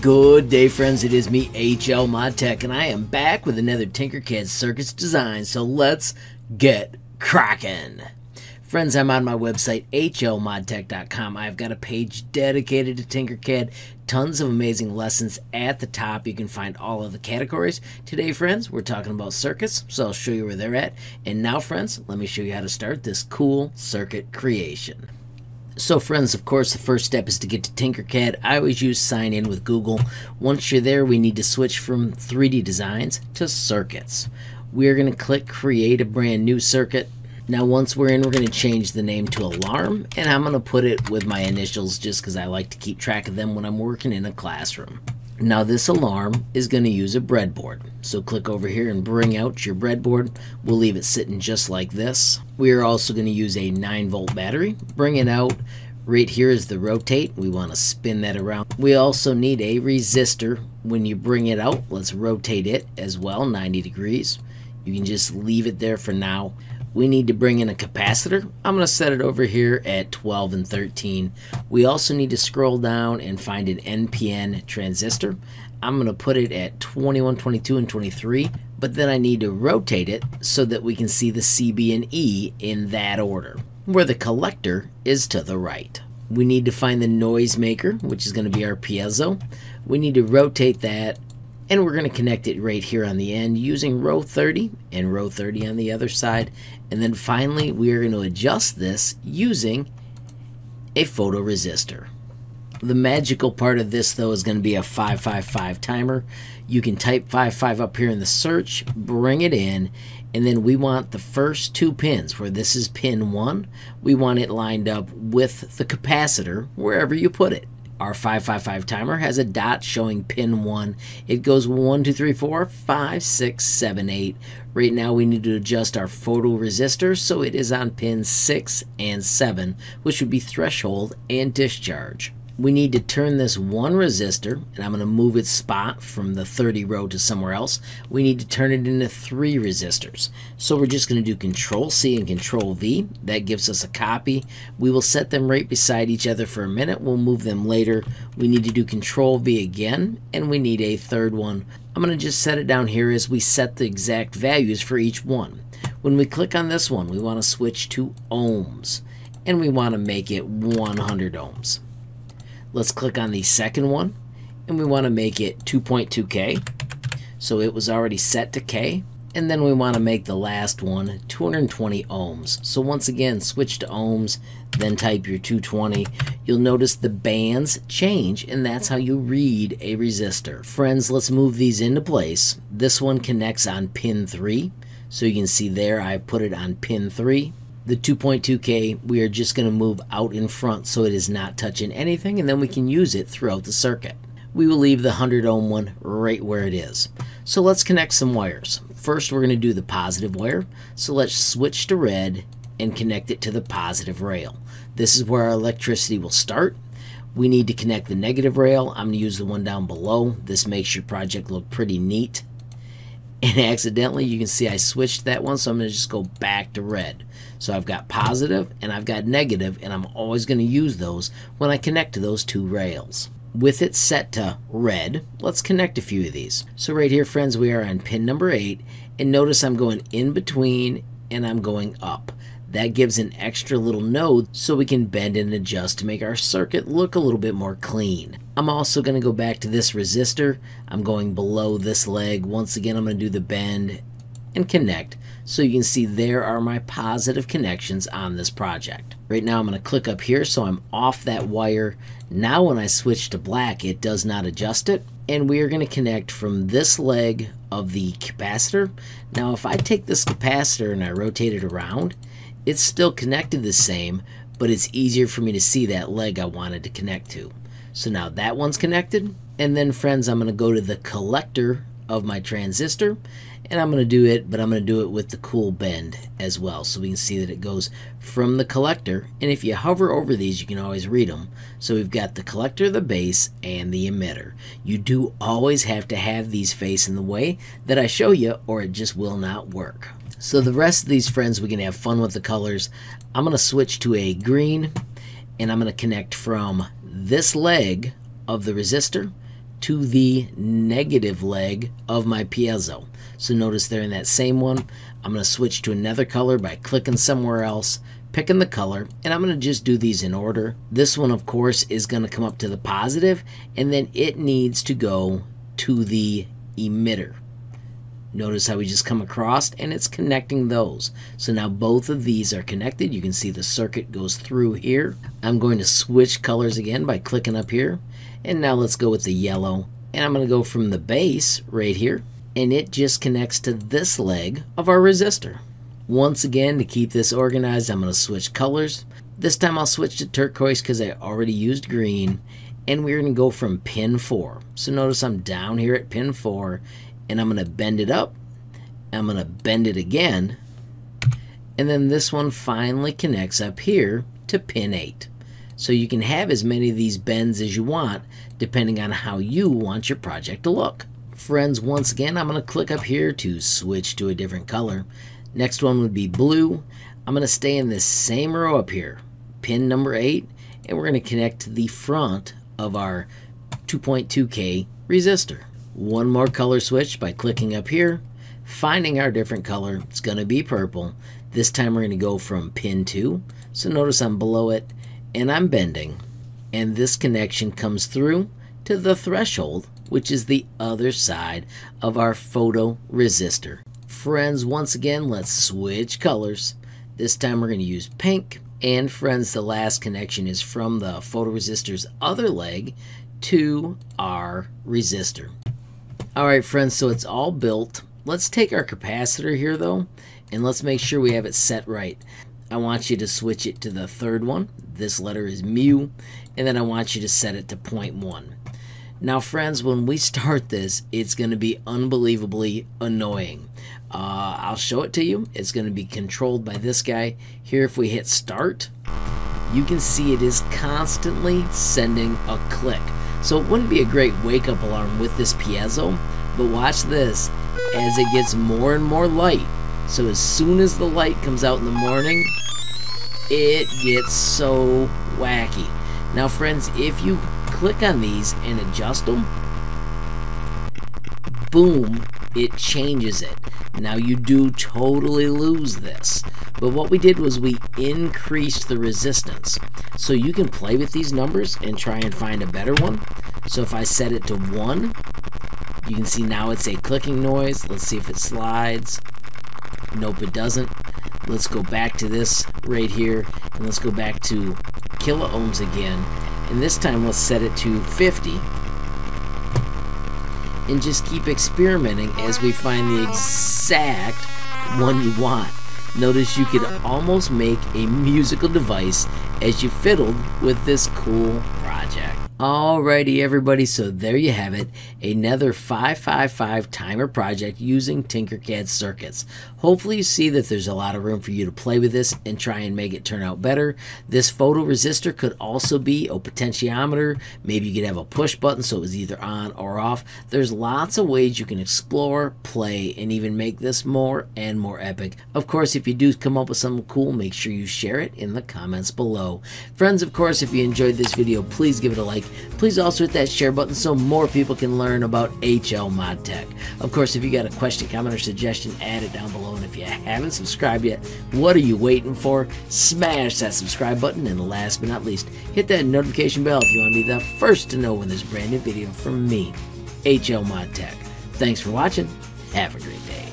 Good day, friends. It is me, HLModTech, and I am back with another Tinkercad Circuits design, so let's get cracking. Friends, I'm on my website, HLModTech.com. I've got a page dedicated to Tinkercad, tons of amazing lessons at the top. You can find all of the categories. Today, friends, we're talking about circuits, so I'll show you where they're at. And now, friends, let me show you how to start this cool circuit creation. So friends, of course, the first step is to get to Tinkercad. I always use sign in with Google. Once you're there, we need to switch from 3D designs to circuits. We're going to click create a brand new circuit. Now once we're in, we're going to change the name to Alarm, and I'm going to put it with my initials just because I like to keep track of them when I'm working in a classroom. Now this alarm is going to use a breadboard. So click over here and bring out your breadboard. We'll leave it sitting just like this. We are also going to use a 9-volt battery. Bring it out. Right here is the rotate. We want to spin that around. We also need a resistor. When you bring it out, let's rotate it as well, 90 degrees. You can just leave it there for now. We need to bring in a capacitor. I'm going to set it over here at 12 and 13. We also need to scroll down and find an NPN transistor. I'm going to put it at 21, 22, and 23, but then I need to rotate it so that we can see the C, B, and E in that order, where the collector is to the right. We need to find the noise maker, which is going to be our piezo. We need to rotate that, and we're going to connect it right here on the end using row 30 and row 30 on the other side. And then finally, we are going to adjust this using a photoresistor. The magical part of this, though, is going to be a 555 timer. You can type 55 up here in the search, bring it in, and then we want the first 2 pins, where this is pin 1, we want it lined up with the capacitor wherever you put it. Our 555 timer has a dot showing pin 1. It goes 1, 2, 3, 4, 5, 6, 7, 8. Right now we need to adjust our photoresistor so it is on pins 6 and 7, which would be threshold and discharge. We need to turn this one resistor, and I'm going to move its spot from the 30 row to somewhere else. We need to turn it into 3 resistors. So we're just going to do Control C and Control V. That gives us a copy. We will set them right beside each other for a minute. We'll move them later. We need to do Control V again, and we need a third one. I'm going to just set it down here as we set the exact values for each one. When we click on this one, we want to switch to ohms, and we want to make it 100 ohms. Let's click on the second one, and we want to make it 2.2K. So it was already set to K. And then we want to make the last one 220 ohms. So once again, switch to ohms, then type your 220. You'll notice the bands change, and that's how you read a resistor. Friends, let's move these into place. This one connects on pin 3. So you can see there I've put it on pin 3. The 2.2K, we are just going to move out in front so it is not touching anything, and then we can use it throughout the circuit. We will leave the 100 ohm one right where it is. So let's connect some wires. First, we're going to do the positive wire. So let's switch to red and connect it to the positive rail. This is where our electricity will start. We need to connect the negative rail. I'm going to use the one down below. This makes your project look pretty neat. And accidentally, you can see I switched that one, so I'm going to just go back to red. So I've got positive and I've got negative, and I'm always going to use those when I connect to those 2 rails. With it set to red, let's connect a few of these. So right here, friends, we are on pin number 8, and notice I'm going in between and I'm going up. That gives an extra little node so we can bend and adjust to make our circuit look a little bit more clean. I'm also going to go back to this resistor. I'm going below this leg. Once again, I'm going to do the bend and connect. So you can see there are my positive connections on this project. Right now I'm going to click up here so I'm off that wire. Now when I switch to black, it does not adjust it. And we are going to connect from this leg of the capacitor. Now if I take this capacitor and I rotate it around, it's still connected the same, but it's easier for me to see that leg I wanted to connect to. So now that one's connected. And then friends, I'm going to go to the collector of my transistor, and I'm going to do it, but I'm going to do it with the cool bend as well, so we can see that it goes from the collector. And if you hover over these, you can always read them. So we've got the collector, the base, and the emitter. You do always have to have these facing the way that I show you, or it just will not work. So the rest of these, friends, we can have fun with the colors. I'm going to switch to a green, and I'm going to connect from this leg of the resistor to the negative leg of my piezo. So notice there in that same one, I'm going to switch to another color by clicking somewhere else, picking the color, and I'm going to just do these in order. This one, of course, is going to come up to the positive, and then it needs to go to the emitter. Notice how we just come across and it's connecting those. So now both of these are connected. You can see the circuit goes through here. I'm going to switch colors again by clicking up here. And now let's go with the yellow. And I'm going to go from the base right here. And it just connects to this leg of our resistor. Once again, to keep this organized, I'm going to switch colors. This time I'll switch to turquoise because I already used green. And we're going to go from pin 4. So notice I'm down here at pin 4. And I'm going to bend it up, I'm going to bend it again, and then this one finally connects up here to pin 8. So you can have as many of these bends as you want, depending on how you want your project to look. Friends, once again, I'm going to click up here to switch to a different color. Next one would be blue. I'm going to stay in this same row up here, pin number 8, and we're going to connect to the front of our 2.2K resistor. One more color switch by clicking up here, finding our different color. It's going to be purple. This time we're going to go from pin 2. So notice I'm below it and I'm bending. And this connection comes through to the threshold, which is the other side of our photoresistor. Friends, once again, let's switch colors. This time we're going to use pink. And friends, the last connection is from the photoresistor's other leg to our resistor. Alright friends, so it's all built. Let's take our capacitor here though, and let's make sure we have it set right. I want you to switch it to the third one. This letter is mu, and then I want you to set it to 0.1. Now friends, when we start this, it's going to be unbelievably annoying. I'll show it to you. It's going to be controlled by this guy. Here, if we hit start, you can see it is constantly sending a click. So it wouldn't be a great wake-up alarm with this piezo, but watch this as it gets more and more light. So as soon as the light comes out in the morning, it gets so wacky. Now friends, if you click on these and adjust them, boom, it changes it. Now you do totally lose this, but what we did was we increased the resistance. So you can play with these numbers and try and find a better one. So if I set it to 1, you can see now it's a clicking noise. Let's see if it slides. Nope, it doesn't. Let's go back to this right here, and let's go back to kilo ohms again. And this time let's set it to 50. And just keep experimenting as we find the exact one you want. Notice you could almost make a musical device as you fiddled with this cool project. Alrighty everybody, so there you have it, another 555 timer project using Tinkercad Circuits. Hopefully you see that there's a lot of room for you to play with this and try and make it turn out better. This photoresistor could also be a potentiometer. Maybe you could have a push button so it was either on or off. There's lots of ways you can explore, play, and even make this more and more epic. Of course, if you do come up with something cool, make sure you share it in the comments below. Friends, of course, if you enjoyed this video, please give it a like. Please also hit that share button so more people can learn about HLModTech. Of course, if you got a question, comment, or suggestion, add it down below. And if you haven't subscribed yet, what are you waiting for? Smash that subscribe button. And last but not least, hit that notification bell if you want to be the first to know when there's a brand new video from me, HLModTech. Thanks for watching. Have a great day.